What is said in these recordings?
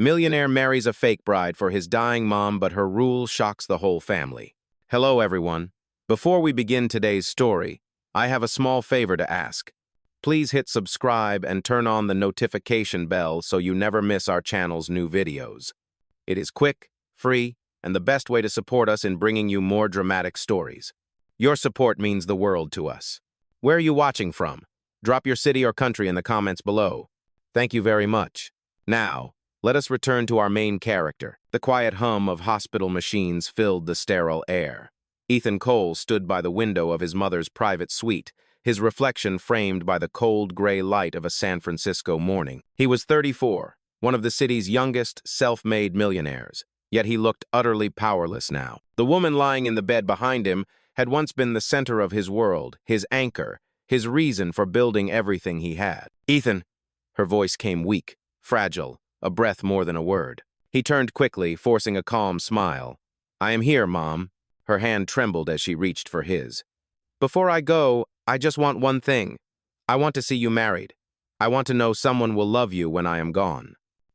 Millionaire marries a fake bride for his dying mom, but her rule shocks the whole family. Hello, everyone. Before we begin today's story, I have a small favor to ask. Please hit subscribe and turn on the notification bell so you never miss our channel's new videos. It is quick, free, and the best way to support us in bringing you more dramatic stories. Your support means the world to us. Where are you watching from? Drop your city or country in the comments below. Thank you very much. Now, let us return to our main character. The quiet hum of hospital machines filled the sterile air. Ethan Cole stood by the window of his mother's private suite, his reflection framed by the cold gray light of a San Francisco morning. He was 34, one of the city's youngest self-made millionaires, yet he looked utterly powerless now. The woman lying in the bed behind him had once been the center of his world, his anchor, his reason for building everything he had. "Ethan," her voice came weak, fragile, a breath more than a word. He turned quickly, forcing a calm smile. "I am here, Mom." Her hand trembled as she reached for his. "Before I go, I just want one thing. I want to see you married. I want to know someone will love you when I am gone."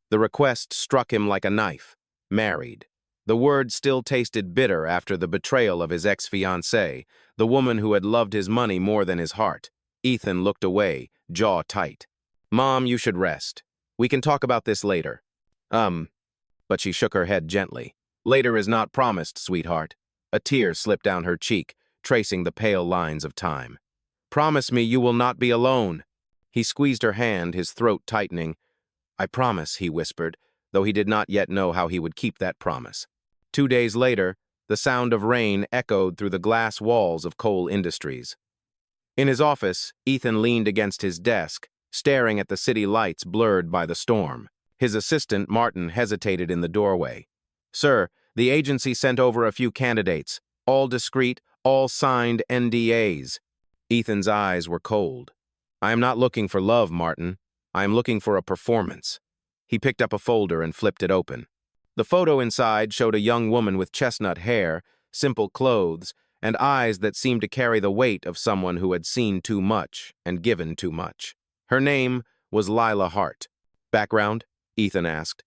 The request struck him like a knife. Married. The word still tasted bitter after the betrayal of his ex-fiancée, the woman who had loved his money more than his heart. Ethan looked away, jaw tight. "Mom, you should rest. We can talk about this later." But she shook her head gently. "Later is not promised, sweetheart." A tear slipped down her cheek, tracing the pale lines of time. "Promise me you will not be alone." He squeezed her hand, his throat tightening. "I promise," he whispered, though he did not yet know how he would keep that promise. 2 days later, the sound of rain echoed through the glass walls of Cole Industries. In his office, Ethan leaned against his desk, staring at the city lights blurred by the storm. His assistant, Martin, hesitated in the doorway. "Sir, the agency sent over a few candidates, all discreet, all signed NDAs." Ethan's eyes were cold. "I am not looking for love, Martin. I am looking for a performance." He picked up a folder and flipped it open. The photo inside showed a young woman with chestnut hair, simple clothes, and eyes that seemed to carry the weight of someone who had seen too much and given too much. Her name was Lila Hart. "Background?" Ethan asked.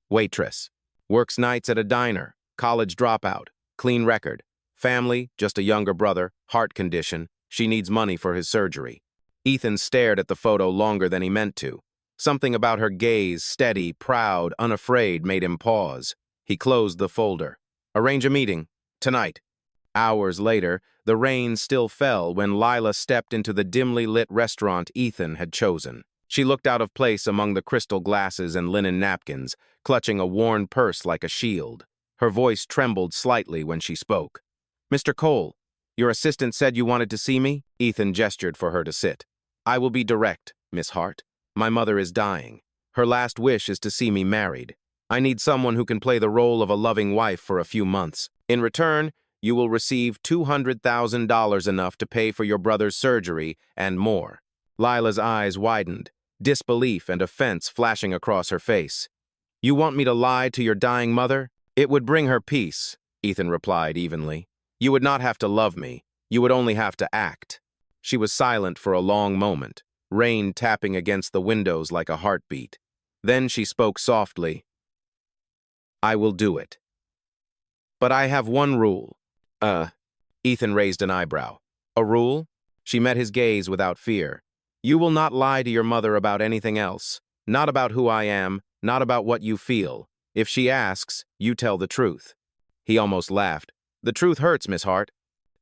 "Waitress. Works nights at a diner. College dropout. Clean record. Family, just a younger brother. Heart condition. She needs money for his surgery." Ethan stared at the photo longer than he meant to. Something about her gaze, steady, proud, unafraid, made him pause. He closed the folder. "Arrange a meeting. Tonight." Hours later, the rain still fell when Lila stepped into the dimly lit restaurant Ethan had chosen. She looked out of place among the crystal glasses and linen napkins, clutching a worn purse like a shield. Her voice trembled slightly when she spoke. "Mr. Cole, your assistant said you wanted to see me?" Ethan gestured for her to sit. "I will be direct, Miss Hart. My mother is dying. Her last wish is to see me married. I need someone who can play the role of a loving wife for a few months. In return, you will receive $200,000, enough to pay for your brother's surgery and more." Lila's eyes widened, disbelief and offense flashing across her face. "You want me to lie to your dying mother?" "It would bring her peace," Ethan replied evenly. "You would not have to love me. You would only have to act." She was silent for a long moment, rain tapping against the windows like a heartbeat. Then she spoke softly. "I will do it. But I have one rule." Ethan raised an eyebrow. "A rule?" She met his gaze without fear. "You will not lie to your mother about anything else. Not about who I am, not about what you feel. If she asks, you tell the truth." He almost laughed. "The truth hurts, Miss Hart."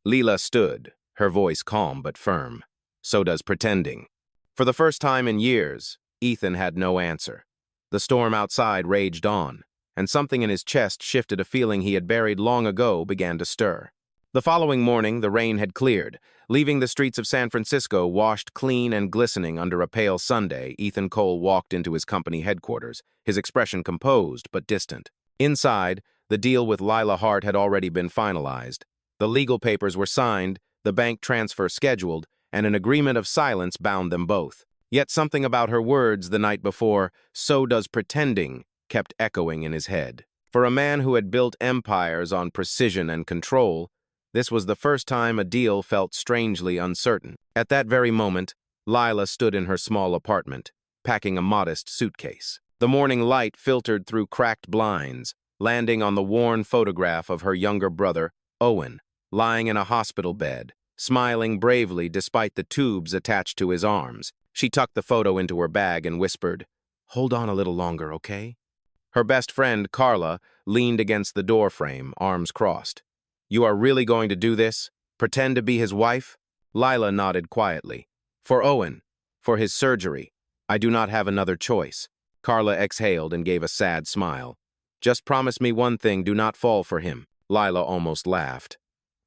Lila stood, her voice calm but firm. "So does pretending." For the first time in years, Ethan had no answer. The storm outside raged on, and something in his chest shifted. A feeling he had buried long ago began to stir. The following morning, the rain had cleared, leaving the streets of San Francisco washed clean and glistening under a pale Sunday. Ethan Cole walked into his company headquarters, his expression composed but distant. Inside, the deal with Lila Hart had already been finalized. The legal papers were signed, the bank transfer scheduled, and an agreement of silence bound them both. Yet something about her words the night before, "So does pretending," kept echoing in his head. For a man who had built empires on precision and control, this was the first time a deal felt strangely uncertain. At that very moment, Lila stood in her small apartment, packing a modest suitcase. The morning light filtered through cracked blinds, landing on the worn photograph of her younger brother, Owen, lying in a hospital bed, smiling bravely despite the tubes attached to his arms. She tucked the photo into her bag and whispered, "Hold on a little longer, okay?" Her best friend, Carla, leaned against the doorframe, arms crossed. "You are really going to do this? Pretend to be his wife?" Lila nodded quietly. "For Owen, for his surgery, I do not have another choice." Carla exhaled and gave a sad smile. "Just promise me one thing, do not fall for him." Lila almost laughed.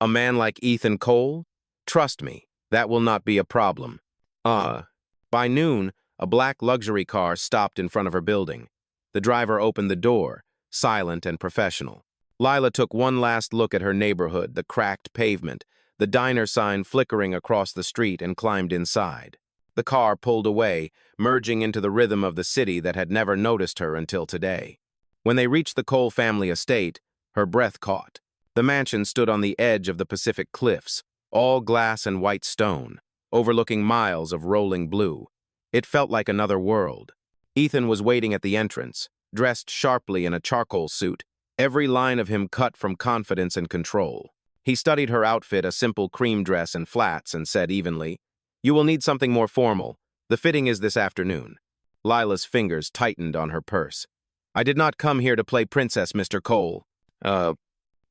"A man like Ethan Cole? Trust me, that will not be a problem." By noon, a black luxury car stopped in front of her building. The driver opened the door, silent and professional. Lila took one last look at her neighborhood, the cracked pavement, the diner sign flickering across the street, and climbed inside. The car pulled away, merging into the rhythm of the city that had never noticed her until today. When they reached the Cole family estate, her breath caught. The mansion stood on the edge of the Pacific cliffs, all glass and white stone, overlooking miles of rolling blue. It felt like another world. Ethan was waiting at the entrance, dressed sharply in a charcoal suit, every line of him cut from confidence and control. He studied her outfit, a simple cream dress and flats, and said evenly, "You will need something more formal. The fitting is this afternoon." Lila's fingers tightened on her purse. "I did not come here to play princess, Mr. Cole."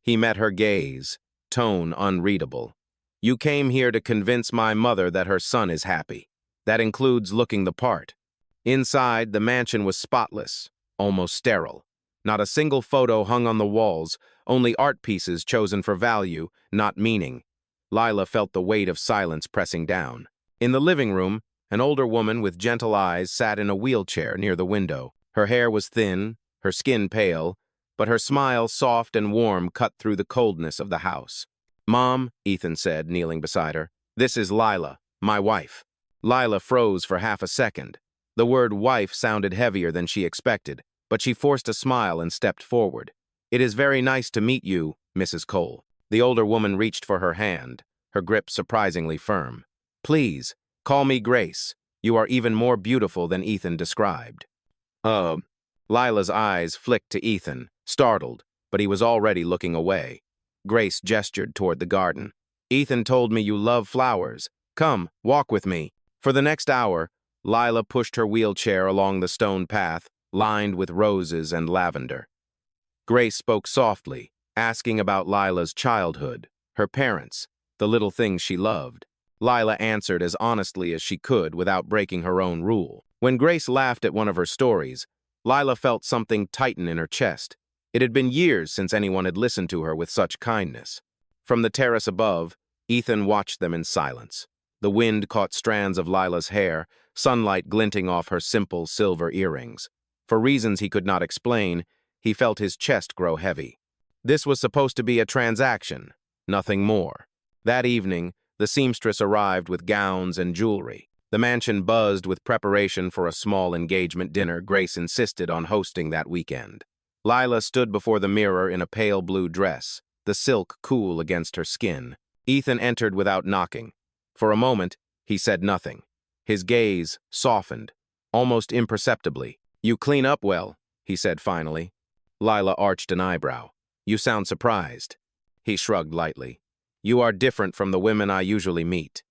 He met her gaze, tone unreadable. "You came here to convince my mother that her son is happy. That includes looking the part." Inside, the mansion was spotless, almost sterile. Not a single photo hung on the walls, only art pieces chosen for value, not meaning. Lila felt the weight of silence pressing down. In the living room, an older woman with gentle eyes sat in a wheelchair near the window. Her hair was thin, her skin pale, but her smile, soft and warm, cut through the coldness of the house. "Mom," Ethan said, kneeling beside her, "this is Lila, my wife." Lila froze for half a second. The word wife sounded heavier than she expected, but she forced a smile and stepped forward. "It is very nice to meet you, Mrs. Cole." The older woman reached for her hand, her grip surprisingly firm. "Please, call me Grace. You are even more beautiful than Ethan described." Lila's eyes flicked to Ethan, startled, but he was already looking away. Grace gestured toward the garden. "Ethan told me you love flowers. Come, walk with me." For the next hour, Lila pushed her wheelchair along the stone path, lined with roses and lavender. Grace spoke softly, asking about Lila's childhood, her parents, the little things she loved. Lila answered as honestly as she could without breaking her own rule. When Grace laughed at one of her stories, Lila felt something tighten in her chest. It had been years since anyone had listened to her with such kindness. From the terrace above, Ethan watched them in silence. The wind caught strands of Lila's hair, sunlight glinting off her simple silver earrings. For reasons he could not explain, he felt his chest grow heavy. This was supposed to be a transaction, nothing more. That evening, the seamstress arrived with gowns and jewelry. The mansion buzzed with preparation for a small engagement dinner Grace insisted on hosting that weekend. Lila stood before the mirror in a pale blue dress, the silk cool against her skin. Ethan entered without knocking. For a moment, he said nothing. His gaze softened, almost imperceptibly. "You clean up well," he said finally. Lila arched an eyebrow. "You sound surprised." He shrugged lightly. "You are different from the women I usually meet."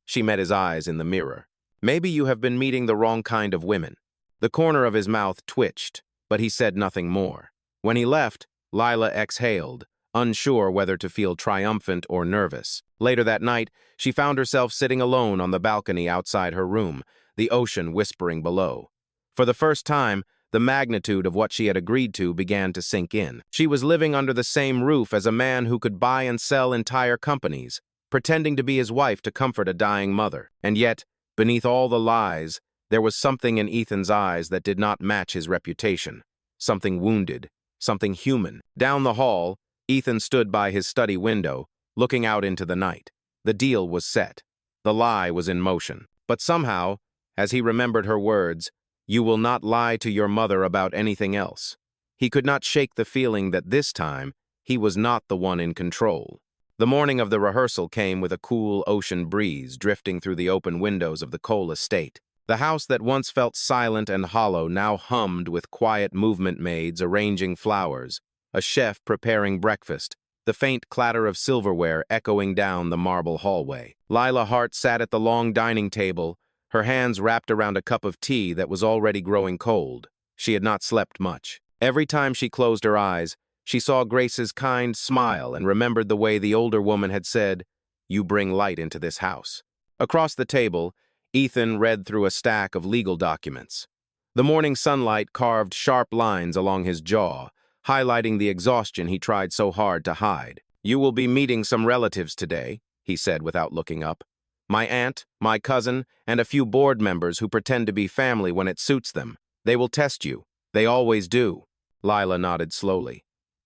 She met his eyes in the mirror. "Maybe you have been meeting the wrong kind of women." The corner of his mouth twitched, but he said nothing more. When he left, Lila exhaled, unsure whether to feel triumphant or nervous. Later that night, she found herself sitting alone on the balcony outside her room, the ocean whispering below. For the first time, the magnitude of what she had agreed to began to sink in. She was living under the same roof as a man who could buy and sell entire companies, pretending to be his wife to comfort a dying mother. And yet, beneath all the lies, there was something in Ethan's eyes that did not match his reputation. Something wounded, something human. Down the hall, Ethan stood by his study window, looking out into the night. The deal was set. The lie was in motion. But somehow, as he remembered her words, "You will not lie to your mother about anything else," he could not shake the feeling that this time he was not the one in control. The morning of the rehearsal came with a cool ocean breeze drifting through the open windows of the Cole estate. The house that once felt silent and hollow now hummed with quiet movement maids arranging flowers, a chef preparing breakfast, the faint clatter of silverware echoing down the marble hallway. Lila Hart sat at the long dining table, her hands wrapped around a cup of tea that was already growing cold. She had not slept much. Every time she closed her eyes, she saw Grace's kind smile and remembered the way the older woman had said, "You bring light into this house." Across the table, Ethan read through a stack of legal documents. The morning sunlight carved sharp lines along his jaw, highlighting the exhaustion he tried so hard to hide. "You will be meeting some relatives today," he said without looking up. "My aunt, my cousin, and a few board members who pretend to be family when it suits them. They will test you. They always do." Lila nodded slowly.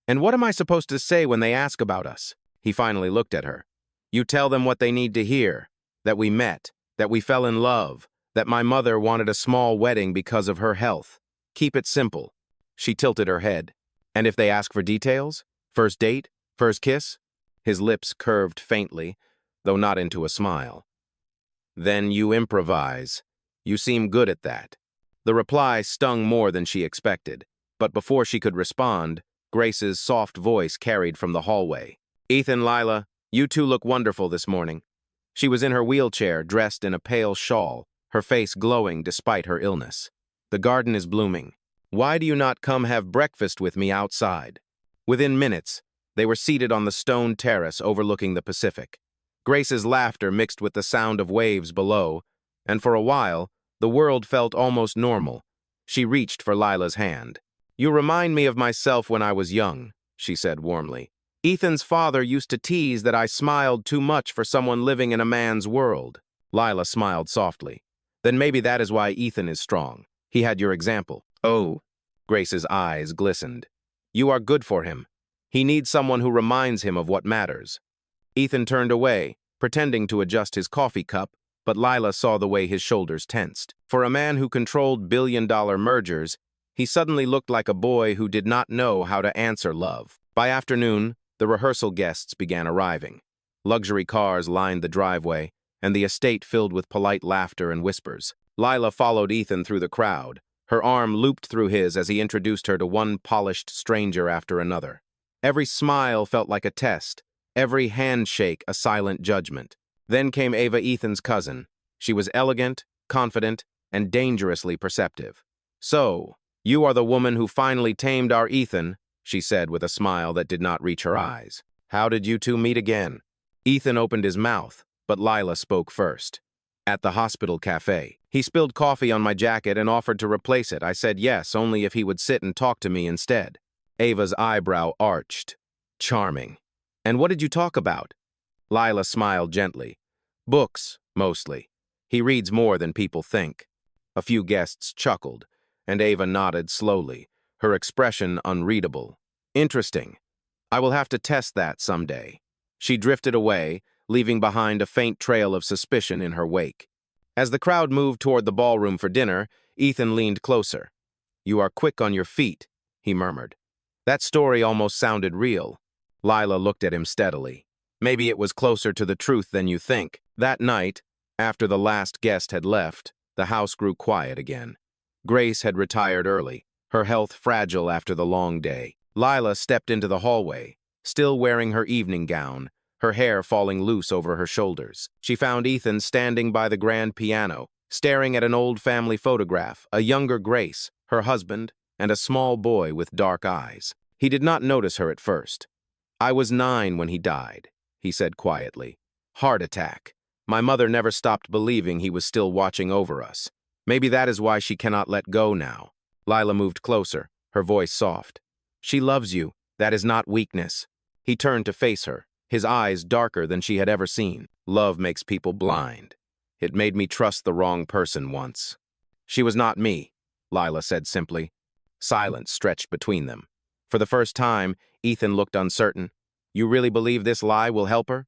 "And what am I supposed to say when they ask about us?" He finally looked at her. "You tell them what they need to hear, that we met, that we fell in love, that my mother wanted a small wedding because of her health. Keep it simple." She tilted her head. "And if they ask for details? First date? First kiss?" His lips curved faintly, though not into a smile. "Then you improvise. You seem good at that." The reply stung more than she expected, but before she could respond, Grace's soft voice carried from the hallway. "Ethan, Lila, you two look wonderful this morning." She was in her wheelchair, dressed in a pale shawl, her face glowing despite her illness. "The garden is blooming. Why do you not come have breakfast with me outside?" Within minutes, they were seated on the stone terrace overlooking the Pacific. Grace's laughter mixed with the sound of waves below, and for a while, the world felt almost normal. She reached for Lila's hand. "You remind me of myself when I was young," she said warmly. "Ethan's father used to tease that I smiled too much for someone living in a man's world." Lila smiled softly. "Then maybe that is why Ethan is strong. He had your example." "Oh." Grace's eyes glistened. "You are good for him. He needs someone who reminds him of what matters." Ethan turned away, pretending to adjust his coffee cup, but Lila saw the way his shoulders tensed. For a man who controlled billion-dollar mergers, he suddenly looked like a boy who did not know how to answer love. By afternoon, the rehearsal guests began arriving. Luxury cars lined the driveway, and the estate filled with polite laughter and whispers. Lila followed Ethan through the crowd, her arm looped through his as he introduced her to one polished stranger after another. Every smile felt like a test, every handshake a silent judgment. Then came Ava, Ethan's cousin. She was elegant, confident, and dangerously perceptive. "So, you are the woman who finally tamed our Ethan," she said with a smile that did not reach her eyes. "How did you two meet again?" Ethan opened his mouth, but Lila spoke first. "At the hospital cafe. He spilled coffee on my jacket and offered to replace it. I said yes, only if he would sit and talk to me instead." Ava's eyebrow arched. "Charming. And what did you talk about?" Lila smiled gently. "Books, mostly. He reads more than people think." A few guests chuckled, and Ava nodded slowly, her expression unreadable. "Interesting. I will have to test that someday." She drifted away, leaving behind a faint trail of suspicion in her wake. As the crowd moved toward the ballroom for dinner, Ethan leaned closer. "You are quick on your feet," he murmured. "That story almost sounded real." Lila looked at him steadily. "Maybe it was closer to the truth than you think." That night, after the last guest had left, the house grew quiet again. Grace had retired early, her health fragile after the long day. Lila stepped into the hallway, still wearing her evening gown, her hair falling loose over her shoulders. She found Ethan standing by the grand piano, staring at an old family photograph, a younger Grace, her husband, and a small boy with dark eyes. He did not notice her at first. "I was 9 when he died," he said quietly. "Heart attack. My mother never stopped believing he was still watching over us. Maybe that is why she cannot let go now." Lila moved closer, her voice soft. "She loves you. That is not weakness." He turned to face her, his eyes darker than she had ever seen. "Love makes people blind. It made me trust the wrong person once." "She was not me," Lila said simply. Silence stretched between them. For the first time, Ethan looked uncertain. "You really believe this lie will help her?"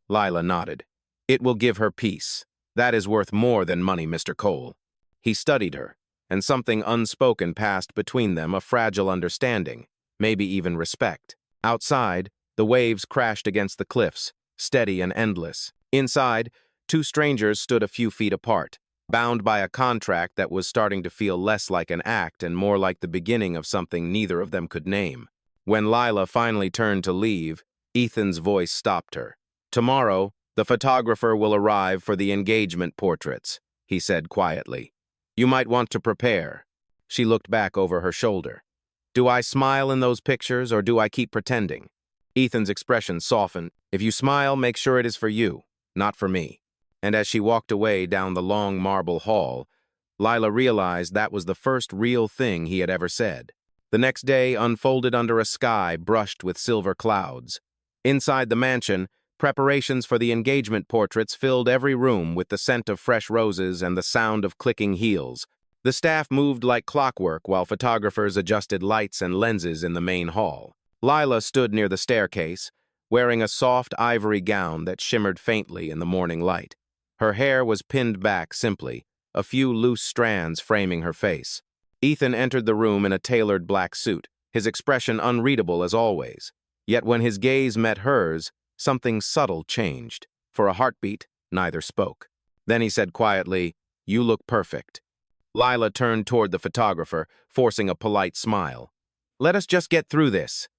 Lila nodded. "It will give her peace. That is worth more than money, Mr. Cole." He studied her, and something unspoken passed between them, a fragile understanding, maybe even respect. Outside, the waves crashed against the cliffs, steady and endless. Inside, two strangers stood a few feet apart. bound by a contract that was starting to feel less like an act and more like the beginning of something neither of them could name. When Lila finally turned to leave, Ethan's voice stopped her. "Tomorrow, the photographer will arrive for the engagement portraits," he said quietly. "You might want to prepare." She looked back over her shoulder. "Do I smile in those pictures or do I keep pretending?" Ethan's expression softened. "If you smile, make sure it is for you, not for me." And as she walked away down the long marble hall, Lila realized that was the first real thing he had ever said. The next day unfolded under a sky brushed with silver clouds. Inside the mansion, preparations for the engagement portraits filled every room with the scent of fresh roses and the sound of clicking heels. The staff moved like clockwork while photographers adjusted lights and lenses in the main hall. Lila stood near the staircase, wearing a soft ivory gown that shimmered faintly in the morning light. Her hair was pinned back simply, a few loose strands framing her face. Ethan entered the room in a tailored black suit, his expression unreadable as always. Yet when his gaze met hers, something subtle changed. For a heartbeat, neither spoke. Then he said quietly, "You look perfect." Lila turned toward the photographer, forcing a polite smile. "Let us just get through this."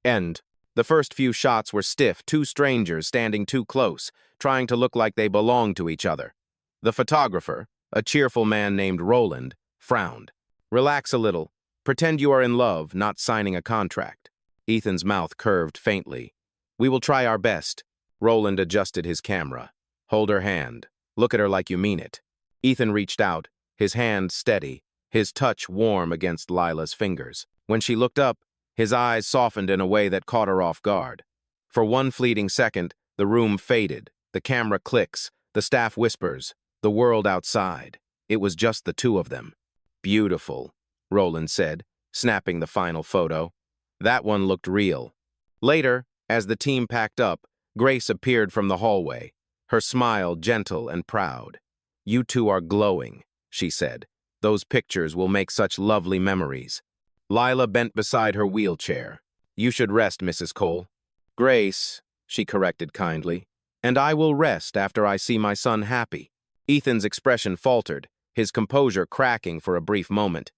End. The first few shots were stiff, two strangers standing too close, trying to look like they belonged to each other. The photographer, a cheerful man named Roland, frowned. "Relax a little. Pretend you are in love, not signing a contract." Ethan's mouth curved faintly. "We will try our best." Roland adjusted his camera. "Hold her hand. Look at her like you mean it." Ethan reached out, his hand steady, his touch warm against Lila's fingers. When she looked up, his eyes softened in a way that caught her off guard. For one fleeting second, the room faded, the camera clicks, the staff whispers, the world outside. It was just the two of them. "Beautiful," Roland said, snapping the final photo. That one looked real. Later, as the team packed up, Grace appeared from the hallway, her smile gentle and proud. "You two are glowing," she said. "Those pictures will make such lovely memories." Lila bent beside her wheelchair. "You should rest, Mrs. Cole." "Grace," she corrected kindly, "and I will rest after I see my son happy." Ethan's expression faltered, his composure cracking for a brief moment.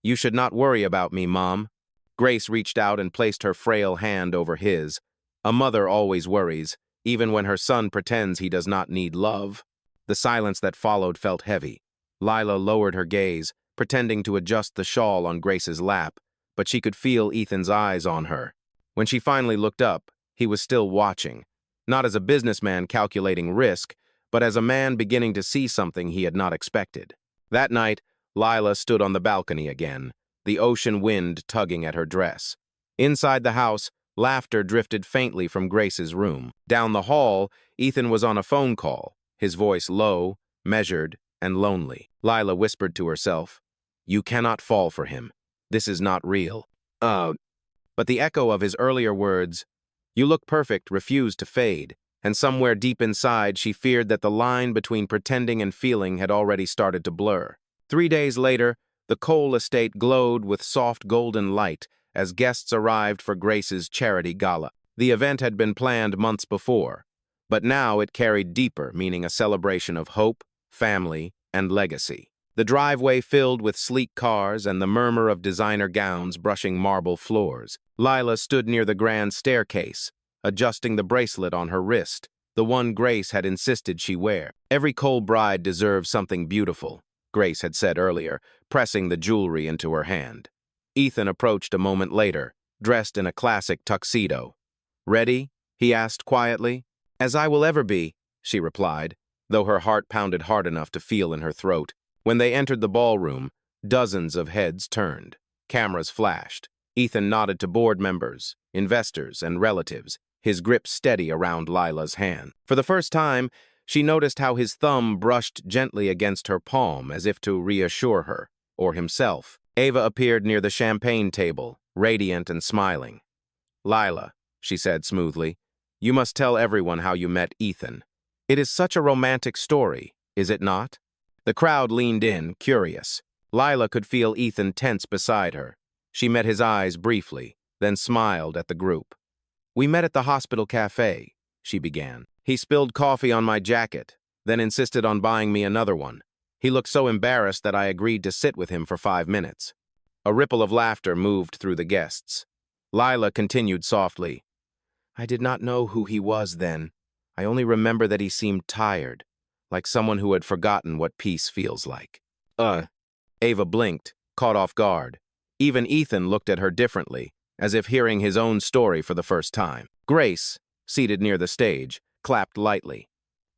"You should not worry about me, Mom." Grace reached out and placed her frail hand over his. A mother always worries, even when her son pretends he does not need love. The silence that followed felt heavy. Lila lowered her gaze, pretending to adjust the shawl on Grace's lap, but she could feel Ethan's eyes on her. When she finally looked up, he was still watching, not as a businessman calculating risk, but as a man beginning to see something he had not expected. That night, Lila stood on the balcony again, the ocean wind tugging at her dress. Inside the house, laughter drifted faintly from Grace's room. Down the hall, Ethan was on a phone call, his voice low, measured, and lonely. Lila whispered to herself, "You cannot fall for him. This is not real." But the echo of his earlier words, "You look perfect," refused to fade, and somewhere deep inside she feared that the line between pretending and feeling had already started to blur. 3 days later, the Cole estate glowed with soft golden light as guests arrived for Grace's charity gala. The event had been planned months before, but now it carried deeper, meaning a celebration of hope, family, and legacy. The driveway filled with sleek cars and the murmur of designer gowns brushing marble floors. Lila stood near the grand staircase, adjusting the bracelet on her wrist, the one Grace had insisted she wear. "Every Cole bride deserves something beautiful," Grace had said earlier, pressing the jewelry into her hand. Ethan approached a moment later, dressed in a classic tuxedo. "Ready?" he asked quietly. "As I will ever be," she replied, though her heart pounded hard enough to feel in her throat. When they entered the ballroom, dozens of heads turned. Cameras flashed. Ethan nodded to board members, investors, and relatives, his grip steady around Lila's hand. For the first time, she noticed how his thumb brushed gently against her palm as if to reassure her, or himself. Ava appeared near the champagne table, radiant and smiling. "Lila," she said smoothly, "you must tell everyone how you met Ethan. It is such a romantic story, is it not?" The crowd leaned in, curious. Lila could feel Ethan tense beside her. She met his eyes briefly, then smiled at the group. "We met at the hospital cafe," she began. "He spilled coffee on my jacket, then insisted on buying me another one. He looked so embarrassed that I agreed to sit with him for 5 minutes. A ripple of laughter moved through the guests. Lila continued softly. I did not know who he was then. I only remember that he seemed tired, like someone who had forgotten what peace feels like. Ava blinked, caught off guard. Even Ethan looked at her differently, as if hearing his own story for the first time. Grace, seated near the stage, clapped lightly.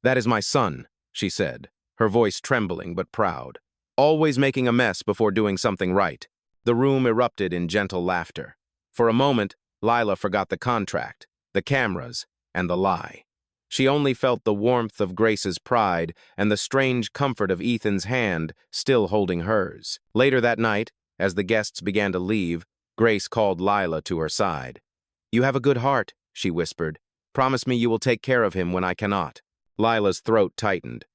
That is my son, she said, her voice trembling but proud. Always making a mess before doing something right. The room erupted in gentle laughter. For a moment, Lila forgot the contract, the cameras, and the lie. She only felt the warmth of Grace's pride and the strange comfort of Ethan's hand still holding hers. Later that night, as the guests began to leave, Grace called Lila to her side. You have a good heart, she whispered. Promise me you will take care of him when I cannot. Lila's throat tightened.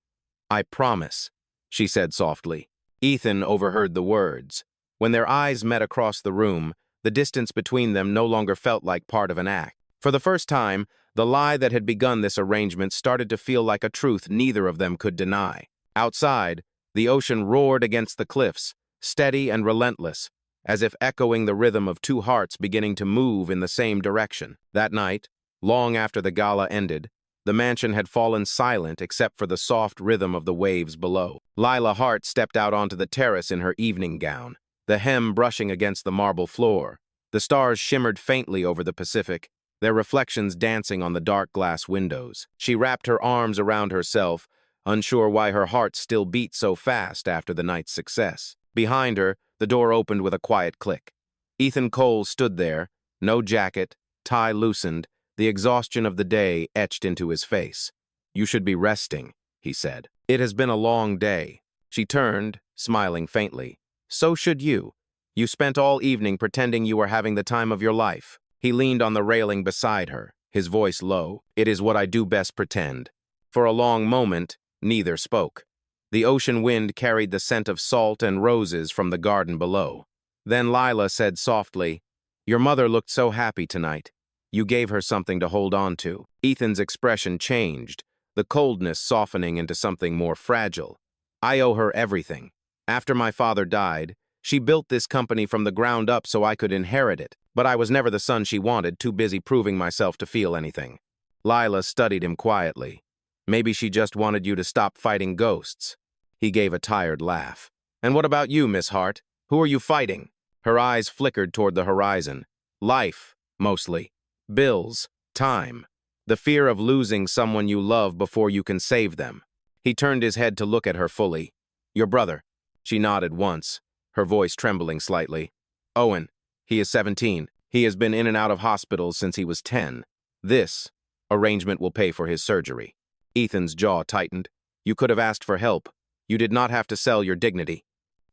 I promise, she said softly. Ethan overheard the words. When their eyes met across the room, the distance between them no longer felt like part of an act. For the first time, the lie that had begun this arrangement started to feel like a truth neither of them could deny. Outside, the ocean roared against the cliffs, steady and relentless, as if echoing the rhythm of two hearts beginning to move in the same direction. That night, long after the gala ended, the mansion had fallen silent except for the soft rhythm of the waves below. Lila Hart stepped out onto the terrace in her evening gown, the hem brushing against the marble floor. The stars shimmered faintly over the Pacific, their reflections dancing on the dark glass windows. She wrapped her arms around herself, unsure why her heart still beat so fast after the night's success. Behind her, the door opened with a quiet click. Ethan Cole stood there, no jacket, tie loosened, the exhaustion of the day etched into his face. You should be resting, he said. It has been a long day. She turned, smiling faintly. So should you. You spent all evening pretending you were having the time of your life. He leaned on the railing beside her, his voice low. It is what I do best pretend. For a long moment, neither spoke. The ocean wind carried the scent of salt and roses from the garden below. Then Lila said softly, Your mother looked so happy tonight. You gave her something to hold on to. Ethan's expression changed, the coldness softening into something more fragile. I owe her everything. After my father died, she built this company from the ground up so I could inherit it, but I was never the son she wanted, too busy proving myself to feel anything. Lila studied him quietly. Maybe she just wanted you to stop fighting ghosts. He gave a tired laugh. And what about you, Miss Hart? Who are you fighting? Her eyes flickered toward the horizon. Life, mostly. Bills, time. The fear of losing someone you love before you can save them. He turned his head to look at her fully. Your brother. She nodded once, her voice trembling slightly. Owen. He is 17. He has been in and out of hospitals since he was 10. This arrangement will pay for his surgery. Ethan's jaw tightened. You could have asked for help. You did not have to sell your dignity.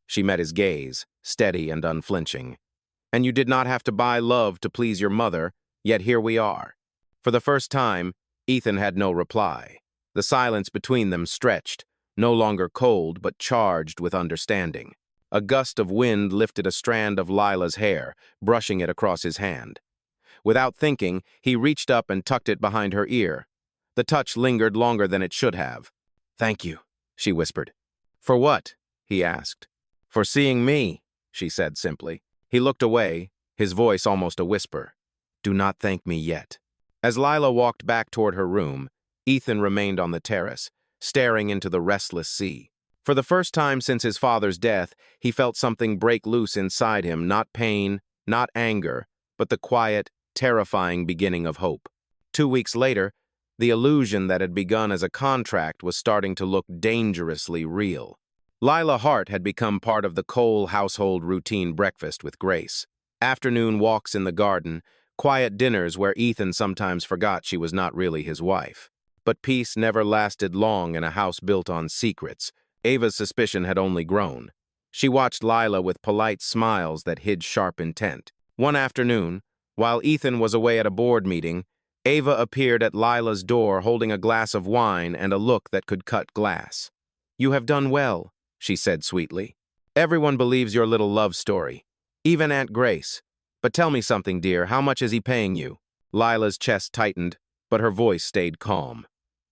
She met his gaze, steady and unflinching. And you did not have to buy love to please your mother, yet here we are. For the first time, Ethan had no reply. The silence between them stretched, no longer cold but charged with understanding. A gust of wind lifted a strand of Lila's hair, brushing it across his hand. Without thinking, he reached up and tucked it behind her ear. The touch lingered longer than it should have. Thank you, she whispered. For what? He asked. For seeing me, she said simply. He looked away, his voice almost a whisper. Do not thank me yet. As Lila walked back toward her room, Ethan remained on the terrace, staring into the restless sea. For the first time since his father's death, he felt something break loose inside him, not pain, not anger, but the quiet, terrifying beginning of hope. 2 weeks later, the illusion that had begun as a contract was starting to look dangerously real. Lila Hart had become part of the Cole household routine: breakfast with Grace, afternoon walks in the garden, quiet dinners where Ethan sometimes forgot she was not really his wife. But peace never lasted long in a house built on secrets. Ava's suspicion had only grown. She watched Lila with polite smiles that hid sharp intent. One afternoon, while Ethan was away at a board meeting, Ava appeared at Lila's door holding a glass of wine and a look that could cut glass. You have done well, she said sweetly. Everyone believes your little love story, even Aunt Grace. But tell me something, dear, how much is he paying you? Lila's chest tightened, but her voice stayed calm.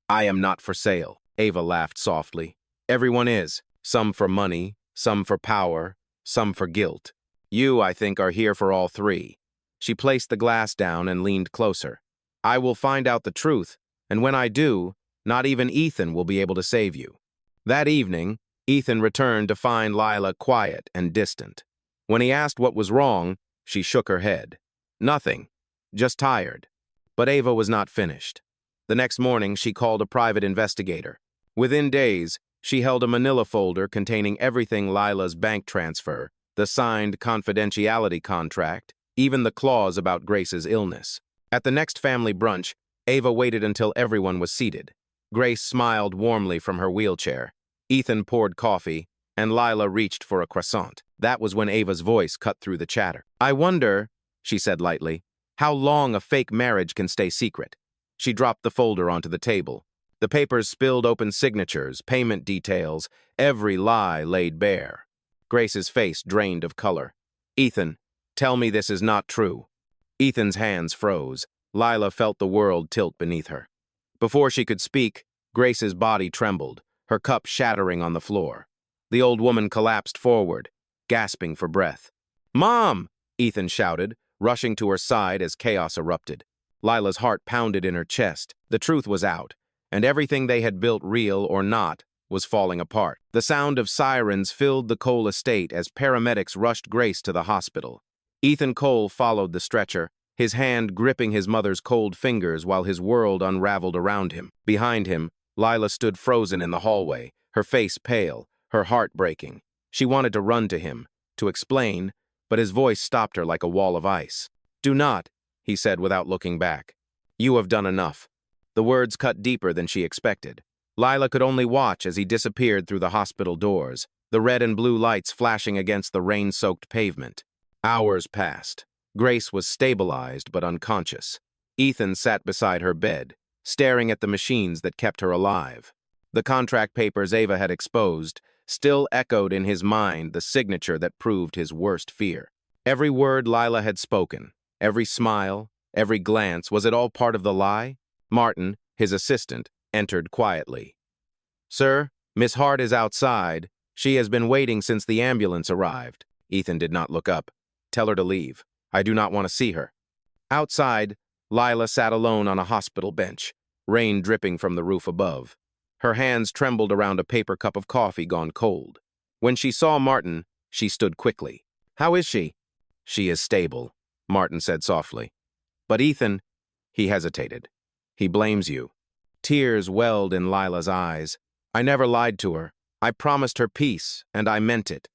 I am not for sale. Ava laughed softly. Everyone is. Some for money, some for power, some for guilt. You, I think, are here for all three. She placed the glass down and leaned closer. I will find out the truth, and when I do, not even Ethan will be able to save you. That evening, Ethan returned to find Lila quiet and distant. When he asked what was wrong, she shook her head. Nothing, just tired. But Ava was not finished. The next morning, she called a private investigator. Within days, she held a manila folder containing everything Lila's bank transfer, the signed confidentiality contract, even the clause about Grace's illness. At the next family brunch, Ava waited until everyone was seated. Grace smiled warmly from her wheelchair. Ethan poured coffee, and Lila reached for a croissant. That was when Ava's voice cut through the chatter. I wonder, she said lightly, how long a fake marriage can stay secret. She dropped the folder onto the table. The papers spilled open signatures, payment details, every lie laid bare. Grace's face drained of color. Ethan, tell me this is not true. Ethan's hands froze. Lila felt the world tilt beneath her. Before she could speak, Grace's body trembled, her cup shattering on the floor. The old woman collapsed forward, gasping for breath. Mom! Ethan shouted, rushing to her side as chaos erupted. Lila's heart pounded in her chest. The truth was out, and everything they had built, real or not, was falling apart. The sound of sirens filled the Cole estate as paramedics rushed Grace to the hospital. Ethan Cole followed the stretcher, his hand gripping his mother's cold fingers while his world unraveled around him. Behind him, Lila stood frozen in the hallway, her face pale, her heart breaking. She wanted to run to him, to explain, but his voice stopped her like a wall of ice. Do not, he said without looking back. You have done enough. The words cut deeper than she expected. Lila could only watch as he disappeared through the hospital doors, the red and blue lights flashing against the rain-soaked pavement. Hours passed. Grace was stabilized but unconscious. Ethan sat beside her bed, staring at the machines that kept her alive. The contract papers Ava had exposed still echoed in his mind the signature that proved his worst fear. Every word Lila had spoken, every smile, every glance, was it all part of the lie? Martin, his assistant, entered quietly. Sir, Miss Hart is outside. She has been waiting since the ambulance arrived. Ethan did not look up. Tell her to leave. I do not want to see her. Outside, Lila sat alone on a hospital bench, rain dripping from the roof above. Her hands trembled around a paper cup of coffee gone cold. When she saw Martin, she stood quickly. How is she? She is stable, Martin said softly. But Ethan, he hesitated. He blames you. Tears welled in Lila's eyes. I never lied to her. I promised her peace, and I meant it.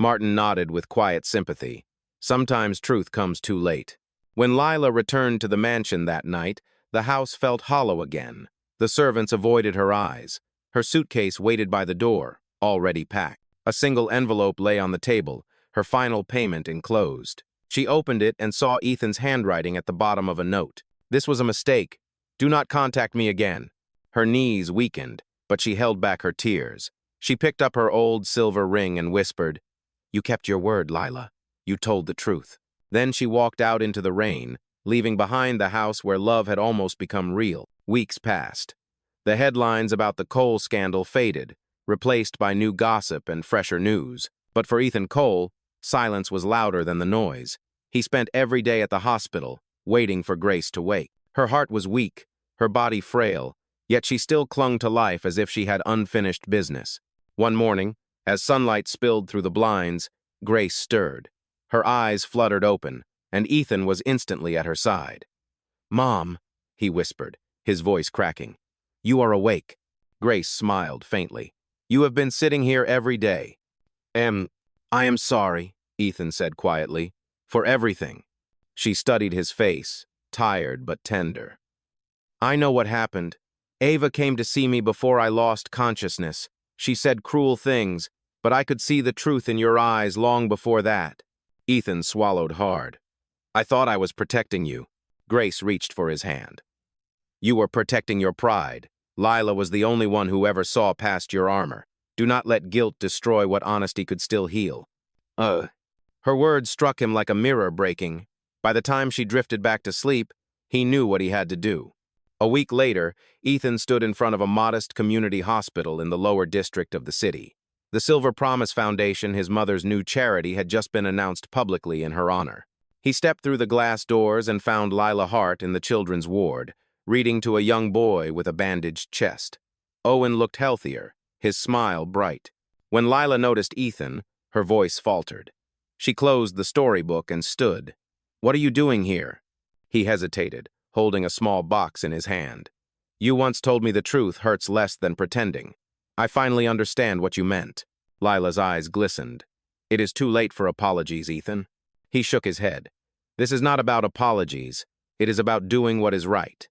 Martin nodded with quiet sympathy. Sometimes truth comes too late. When Lila returned to the mansion that night, the house felt hollow again. The servants avoided her eyes. Her suitcase waited by the door, already packed. A single envelope lay on the table, her final payment enclosed. She opened it and saw Ethan's handwriting at the bottom of a note. This was a mistake. Do not contact me again. Her knees weakened, but she held back her tears. She picked up her old silver ring and whispered, You kept your word, Lila. You told the truth. Then she walked out into the rain, leaving behind the house where love had almost become real. Weeks passed. The headlines about the Cole scandal faded, replaced by new gossip and fresher news. But for Ethan Cole, silence was louder than the noise. He spent every day at the hospital, waiting for Grace to wake. Her heart was weak, her body frail, yet she still clung to life as if she had unfinished business. One morning, as sunlight spilled through the blinds, Grace stirred. Her eyes fluttered open, and Ethan was instantly at her side. Mom, he whispered, his voice cracking. You are awake. Grace smiled faintly. You have been sitting here every day. I am sorry, Ethan said quietly, for everything. She studied his face, tired but tender. I know what happened. Ava came to see me before I lost consciousness. She said cruel things, but I could see the truth in your eyes long before that. Ethan swallowed hard. I thought I was protecting you. Grace reached for his hand. You were protecting your pride. Lila was the only one who ever saw past your armor. Do not let guilt destroy what honesty could still heal. Her words struck him like a mirror breaking. By the time she drifted back to sleep, he knew what he had to do. A week later, Ethan stood in front of a modest community hospital in the lower district of the city. The Silver Promise Foundation, his mother's new charity, had just been announced publicly in her honor. He stepped through the glass doors and found Lila Hart in the children's ward, reading to a young boy with a bandaged chest. Owen looked healthier, his smile bright. When Lila noticed Ethan, her voice faltered. She closed the storybook and stood. "What are you doing here?" He hesitated, holding a small box in his hand. "You once told me the truth hurts less than pretending. I finally understand what you meant." Lila's eyes glistened. "It is too late for apologies, Ethan." He shook his head. "This is not about apologies. It is about doing what is right."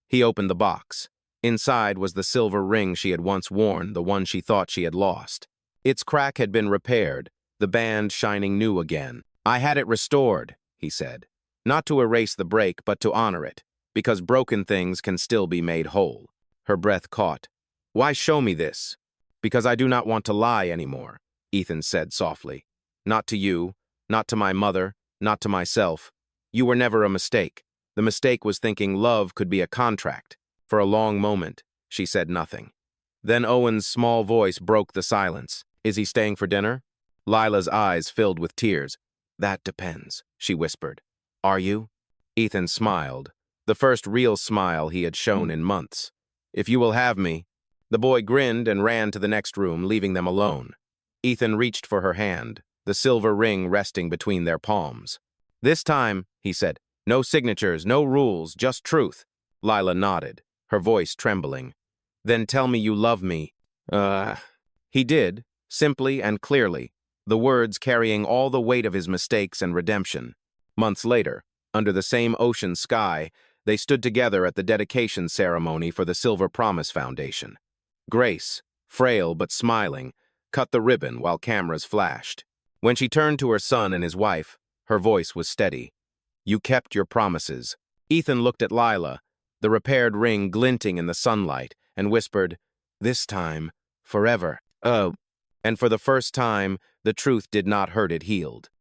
He opened the box. Inside was the silver ring she had once worn, the one she thought she had lost. Its crack had been repaired, the band shining new again. "I had it restored," he said. "Not to erase the break, but to honor it, because broken things can still be made whole." Her breath caught. "Why show me this?" "Because I do not want to lie anymore," Ethan said softly. "Not to you, not to my mother, not to myself. You were never a mistake. The mistake was thinking love could be a contract." For a long moment, she said nothing. Then Owen's small voice broke the silence. "Is he staying for dinner?" Lila's eyes filled with tears. "That depends," she whispered. "Are you?" Ethan smiled, the first real smile he had shown in months. "If you will have me." The boy grinned and ran to the next room, leaving them alone. Ethan reached for her hand, the silver ring resting between their palms. "This time," he said, "no signatures, no rules, just truth." Lila nodded, her voice trembling. "Then tell me you love me." He did, simply and clearly, the words carrying all the weight of his mistakes and redemption. Months later, under the same ocean sky, they stood together at the dedication ceremony for the Silver Promise Foundation. Grace, frail but smiling, cut the ribbon while cameras flashed. When she turned to her son and his wife, her voice was steady. "You kept your promises." Ethan looked at Lila, the repaired ring glinting in the sunlight, and whispered, "This time, forever." And for the first time, the truth did not hurt it healed.